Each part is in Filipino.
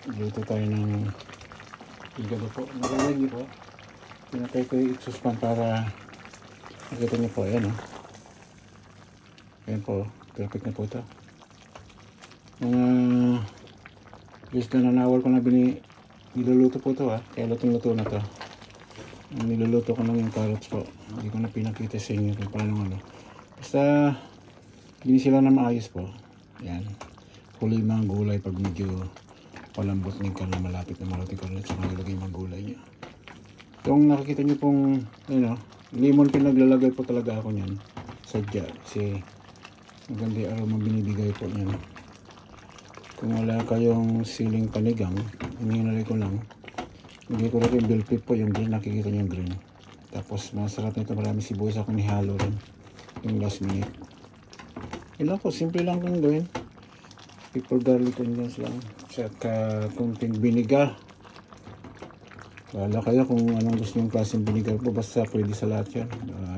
Luto tayo ng higado po. Nalagay niyo po. Pinatay ko yung exhaust fan para makita niyo po. Ayan o. Ayan po. Perfect na po ito. Mga list na nanawal ko na niluluto po ito ha. Kaya lutong-luto na ito. Niluluto ko lang yung carrots po. Hindi ko na pinakita sa inyo kung paano ano. Basta hindi sila na maayos po. Ayan. Huli mga gulay pag medyo palambot ng na malapit na malutin ko na saka nilagay mga gulay niya. Kung nakikita nyo pong lemon pinaglalagay po talaga ako niyan. Sadya. Kasi maganda yung aroma binibigay po niyan. Kung wala kayong siling panigang, ininalay ko lang. Hindi ko rin yung bell pep po yung green. Nakikita nyo yung green. Tapos masarap nito. Marami sibuyas ako nihalo rin. Yung last minute. Yun lang po. Simple lang kung gawin. Pepper garlic onions lang. Saka kunting vinegar. Wala kayo kung anong gusto yung klaseng vinegar po. Basta pwede sa lahat yan.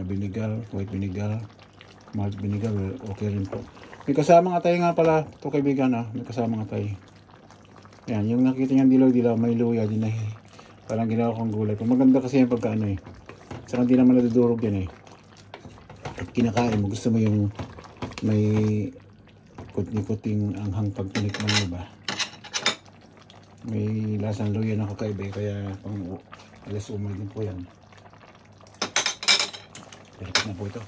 Vinegar, white vinegar, malt vinegar. Okay rin po. May kasama nga tayo nga pala. Ito kaibigan ha. May kasama nga tayo. Yan. Yung nakita niyang dilaw-dilaw. May luya din na parang ginawa kong gulay. Maganda kasi yung pagkaano eh. Saka hindi naman nadudurog yan eh. At kinakain mo. Gusto mo yung may kuti-kuting anghang pagtinikman mo ba? May lasang luya na kakaiba kaya pang alas umay din po yan. Perfect na po ito.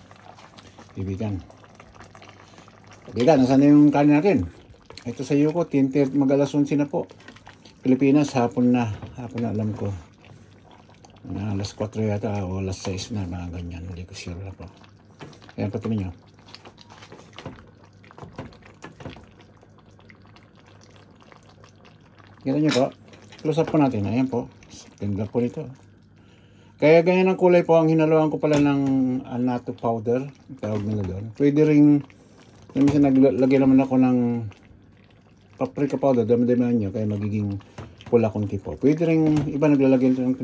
Ibigan. Ibigan, nasaan na yung kanin natin? Ito sa iyo ko, tintir mag-alas 11 na po. Pilipinas, hapon na. Hapon na alam ko. Alas 4 yata o alas 6 na, mga ganyan. Hindi ko sure na po. Ayan, patuloy nyo. Kita nyo po, close up po natin. Ayan po, ganda po nito. Kaya ganyan ang kulay po. Ang hinaluan ko pala ng annatto powder, tawag nila doon. Pwede rin, minsan naglagay naman ako ng paprika powder, dami-dami nyo, kaya magiging pula konti po. Pwede rin, iba naglalagay nito ng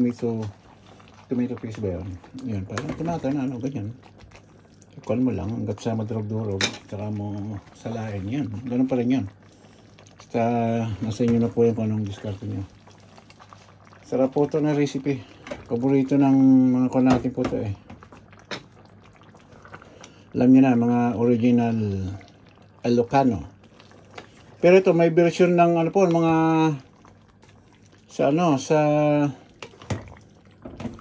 tomato paste ba yun? Yan, parang tomato na ano, ganyan. Ikuan mo lang, hanggat sa madurog-durog, saka mo salain yan. Ganun pa rin yan. Basta nasa inyo na po yan kung anong discard nyo. Sarap po ito na recipe. Paborito ng mga kon natin po ito eh. Alam nyo na, mga original Ilocano. Pero ito may version ng ano po, mga sa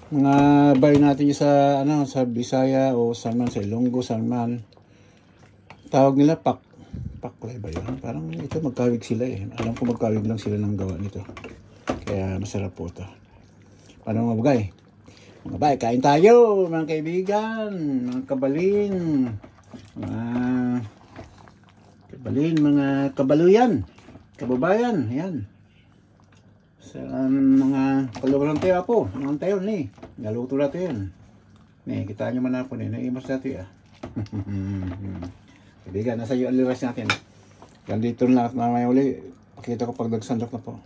mga bahay natin sa sa Bisaya o Salman, sa Ilonggo, Salman. Tawag nila paklay ba yun? Parang ito magkawig sila eh. Alam ko magkawig lang sila ng gawa nito. Kaya masarap po ito. Paano mga bagay? Mga bagay, kain tayo mga kaibigan, mga kabalin, mga kabaluyan, kababayan, yan. Sa mga kalubaran tayo po, mga tayo ni. Naluto natin yan. Kita nyo man ako naimas natin ah. Kaibigan, nasa iyo ang liwas natin. Yan dito na at mamaya uli. Pakita ko pag nagsandok na po.